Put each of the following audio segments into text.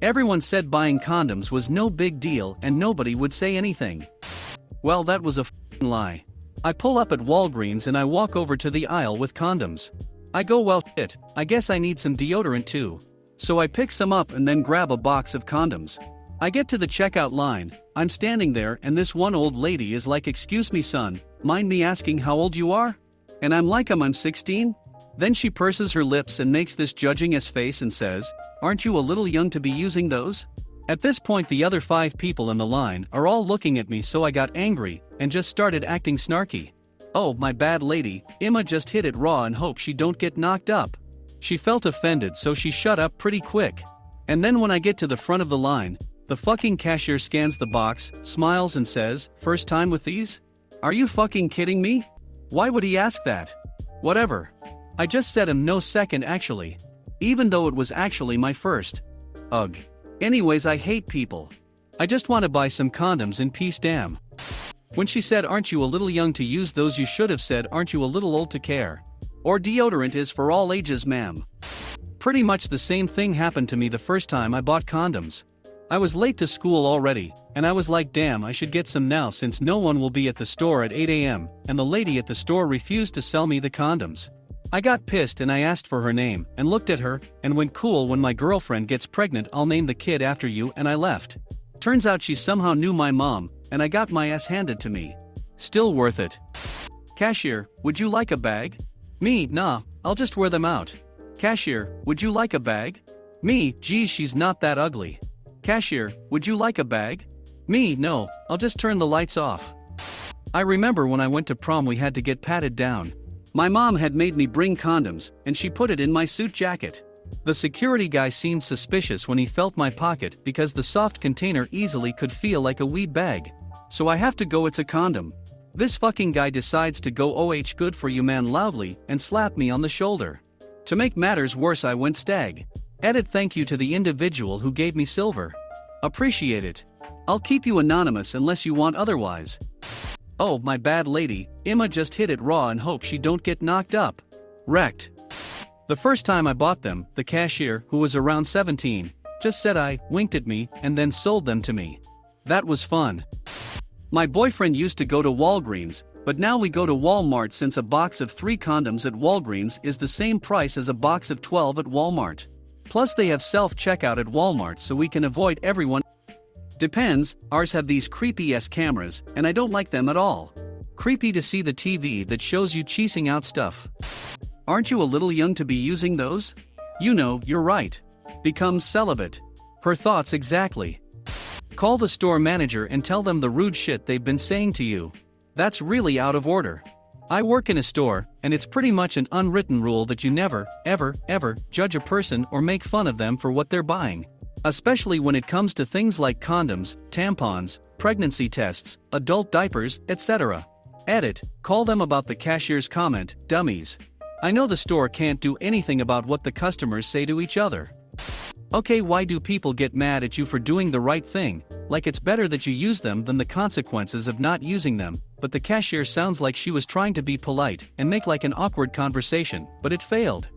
Everyone said buying condoms was no big deal and nobody would say anything. Well, that was a f***ing lie. I pull up at Walgreens and I walk over to the aisle with condoms. I go, well shit, I guess I need some deodorant too. So I pick some up and then grab a box of condoms. I get to the checkout line, I'm standing there and this one old lady is like, excuse me son, mind me asking how old you are? And I'm like, I'm 16? Then she purses her lips and makes this judging ass face and says, aren't you a little young to be using those? At this point the other 5 people in the line are all looking at me, so I got angry and just started acting snarky. Oh, my bad lady, Emma just hit it raw and hope she don't get knocked up. She felt offended, so she shut up pretty quick. And then when I get to the front of the line, the fucking cashier scans the box, smiles and says, first time with these? Are you fucking kidding me? Why would he ask that? Whatever. I just said him no second actually. Even though it was actually my first. Ugh. Anyways, I hate people. I just want to buy some condoms in peace, damn. When she said, aren't you a little young to use those, you should have said, aren't you a little old to care? Or deodorant is for all ages, ma'am. Pretty much the same thing happened to me the first time I bought condoms. I was late to school already, and I was like, damn, I should get some now since no one will be at the store at 8 a.m, and the lady at the store refused to sell me the condoms. I got pissed and I asked for her name and looked at her and went, cool, when my girlfriend gets pregnant I'll name the kid after you, and I left. Turns out she somehow knew my mom, and I got my ass handed to me. Still worth it. Cashier, would you like a bag? Me, nah, I'll just wear them out. Cashier, would you like a bag? Me, geez, she's not that ugly. Cashier, would you like a bag? Me, no, I'll just turn the lights off. I remember when I went to prom we had to get patted down. My mom had made me bring condoms, and she put it in my suit jacket. The security guy seemed suspicious when he felt my pocket because the soft container easily could feel like a weed bag. So I have to go, it's a condom. This fucking guy decides to go, oh good for you man, loudly, and slap me on the shoulder. To make matters worse I went stag. Edit, thank you to the individual who gave me silver. Appreciate it. I'll keep you anonymous unless you want otherwise. Oh, my bad lady, Emma just hit it raw and hope she don't get knocked up. Wrecked. The first time I bought them, the cashier, who was around 17, just said I, winked at me, and then sold them to me. That was fun. My boyfriend used to go to Walgreens, but now we go to Walmart since a box of 3 condoms at Walgreens is the same price as a box of 12 at Walmart. Plus they have self-checkout at Walmart so we can avoid everyone. Depends, ours have these creepy-ass cameras, and I don't like them at all. Creepy to see the TV that shows you cheesing out stuff. Aren't you a little young to be using those? You know, you're right. Becomes celibate. Her thoughts exactly. Call the store manager and tell them the rude shit they've been saying to you. That's really out of order. I work in a store, and it's pretty much an unwritten rule that you never, ever, ever judge a person or make fun of them for what they're buying. Especially when it comes to things like condoms, tampons, pregnancy tests, adult diapers, etc. Edit, call them about the cashier's comment, dummies. I know the store can't do anything about what the customers say to each other. Okay, why do people get mad at you for doing the right thing, like it's better that you use them than the consequences of not using them? But the cashier sounds like she was trying to be polite and make like an awkward conversation, but it failed.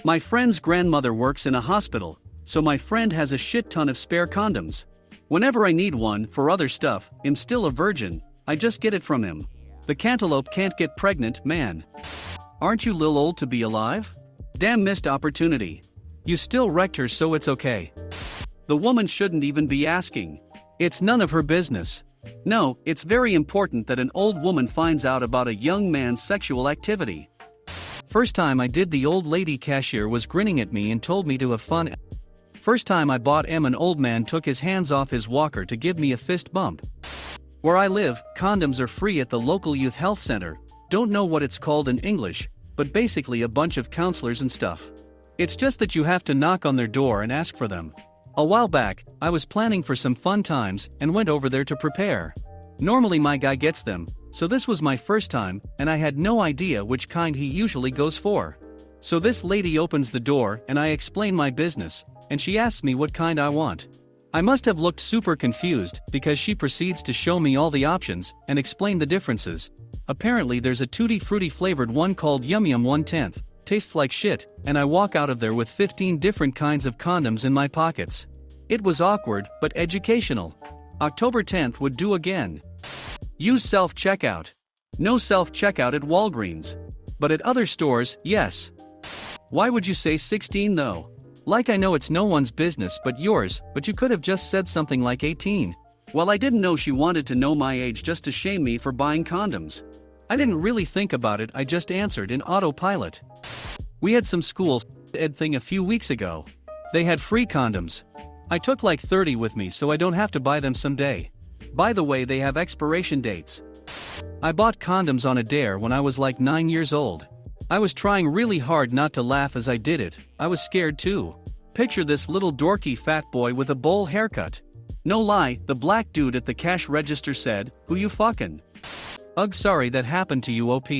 My friend's grandmother works in a hospital, so my friend has a shit ton of spare condoms. Whenever I need one for other stuff, I'm still a virgin, I just get it from him. The cantaloupe can't get pregnant, man. Aren't you lil old to be alive? Damn missed opportunity. You still wrecked her, so it's okay. The woman shouldn't even be asking. It's none of her business. No, it's very important that an old woman finds out about a young man's sexual activity. First time I did, the old lady cashier was grinning at me and told me to have fun. First time I bought an old man took his hands off his walker to give me a fist bump. Where I live, condoms are free at the local youth health center. Don't know what it's called in English, but basically a bunch of counselors and stuff. It's just that you have to knock on their door and ask for them. A while back, I was planning for some fun times and went over there to prepare. Normally my guy gets them, so this was my first time, and I had no idea which kind he usually goes for. So this lady opens the door and I explain my business, and she asks me what kind I want. I must have looked super confused because she proceeds to show me all the options and explain the differences. Apparently there's a tutti frutti flavored one called Yum Yum 1/10, tastes like shit, and I walk out of there with 15 different kinds of condoms in my pockets. It was awkward, but educational. October 10th would do again. Use self-checkout. No self-checkout at Walgreens. But at other stores, yes. Why would you say 16 though? Like I know it's no one's business but yours, but you could have just said something like 18. Well, I didn't know she wanted to know my age just to shame me for buying condoms. I didn't really think about it, I just answered in autopilot. We had some school ed thing a few weeks ago. They had free condoms. I took like 30 with me so I don't have to buy them someday. By the way, they have expiration dates. I bought condoms on a dare when I was like 9 years old. I was trying really hard not to laugh as I did it, I was scared too. Picture this little dorky fat boy with a bowl haircut. No lie, the black dude at the cash register said, "Who you fucking?" Ugh, sorry that happened to you, OP.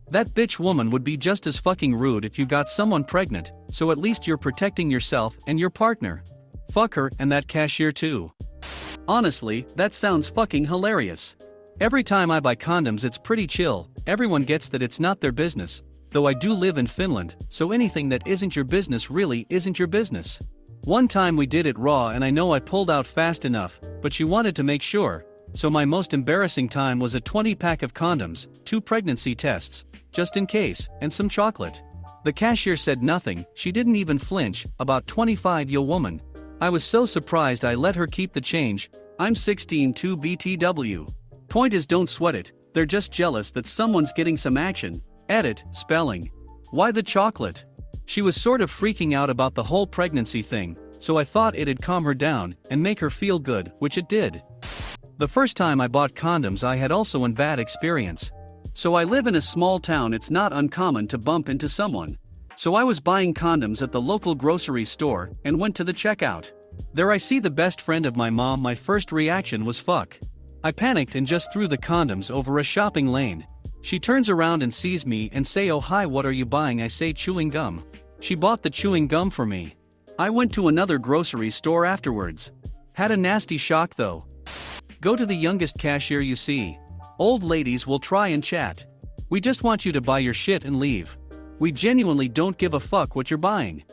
That bitch woman would be just as fucking rude if you got someone pregnant, so at least you're protecting yourself and your partner. Fuck her and that cashier too. Honestly, that sounds fucking hilarious. Every time I buy condoms it's pretty chill, everyone gets that it's not their business, though I do live in Finland, so anything that isn't your business really isn't your business. One time we did it raw and I know I pulled out fast enough, but she wanted to make sure, so my most embarrassing time was a 20-pack of condoms, 2 pregnancy tests, just in case, and some chocolate. The cashier said nothing, she didn't even flinch, about 25-year-old woman. I was so surprised I let her keep the change. I'm 16 too BTW. Point is, don't sweat it, they're just jealous that someone's getting some action. Edit, spelling. Why the chocolate? She was sort of freaking out about the whole pregnancy thing, so I thought it'd calm her down and make her feel good, which it did. The first time I bought condoms I had also an bad experience. So I live in a small town, it's not uncommon to bump into someone. So I was buying condoms at the local grocery store and went to the checkout. There I see the best friend of my mom. My first reaction was fuck. I panicked and just threw the condoms over a shopping lane. She turns around and sees me and say, "Oh hi, what are you buying?" I say, "Chewing gum." She bought the chewing gum for me. I went to another grocery store afterwards. Had a nasty shock though. Go to the youngest cashier you see. Old ladies will try and chat. We just want you to buy your shit and leave. We genuinely don't give a fuck what you're buying.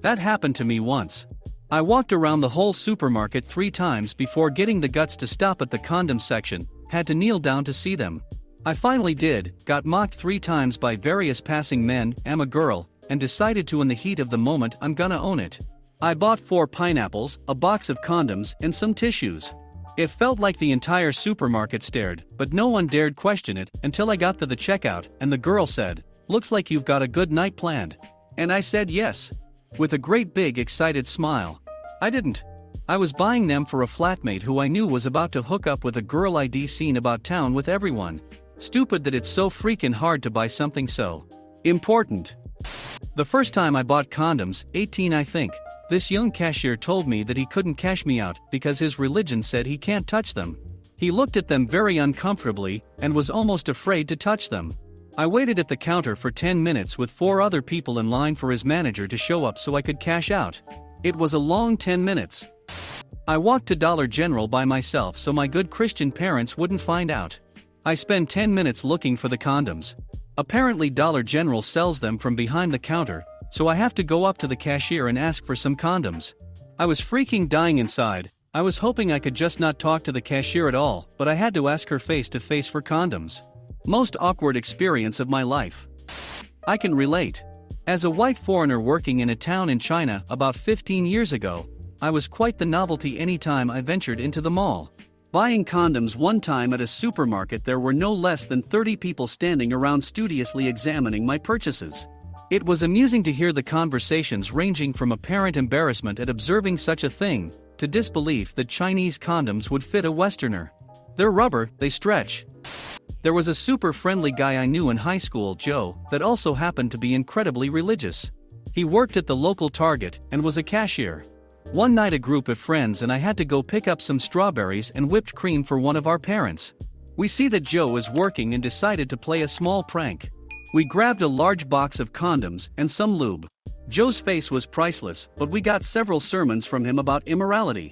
That happened to me once. I walked around the whole supermarket 3 times before getting the guts to stop at the condom section, had to kneel down to see them. I finally did, got mocked 3 times by various passing men, am a girl, and decided to, in the heat of the moment, I'm gonna own it. I bought 4 pineapples, a box of condoms, and some tissues. It felt like the entire supermarket stared, but no one dared question it until I got to the checkout, and the girl said, "Looks like you've got a good night planned." And I said yes. With a great big excited smile. I didn't. I was buying them for a flatmate who I knew was about to hook up with a girl I'd seen about town with everyone. Stupid that it's so freaking hard to buy something so important. The first time I bought condoms, 18 I think, this young cashier told me that he couldn't cash me out because his religion said he can't touch them. He looked at them very uncomfortably and was almost afraid to touch them. I waited at the counter for 10 minutes with 4 other people in line for his manager to show up so I could cash out. It was a long 10 minutes. I walked to Dollar General by myself so my good Christian parents wouldn't find out. I spent 10 minutes looking for the condoms. Apparently Dollar General sells them from behind the counter, so I have to go up to the cashier and ask for some condoms. I was freaking dying inside. I was hoping I could just not talk to the cashier at all, but I had to ask her face to face for condoms. Most awkward experience of my life. I can relate. As a white foreigner working in a town in China about 15 years ago, I was quite the novelty anytime I ventured into the mall. Buying condoms one time at a supermarket, there were no less than 30 people standing around studiously examining my purchases. It was amusing to hear the conversations ranging from apparent embarrassment at observing such a thing, to disbelief that Chinese condoms would fit a Westerner. They're rubber, they stretch. There was a super friendly guy I knew in high school, Joe, that also happened to be incredibly religious. He worked at the local Target and was a cashier. One night a group of friends and I had to go pick up some strawberries and whipped cream for one of our parents. We see that Joe is working and decided to play a small prank. We grabbed a large box of condoms and some lube. Joe's face was priceless, but we got several sermons from him about immorality.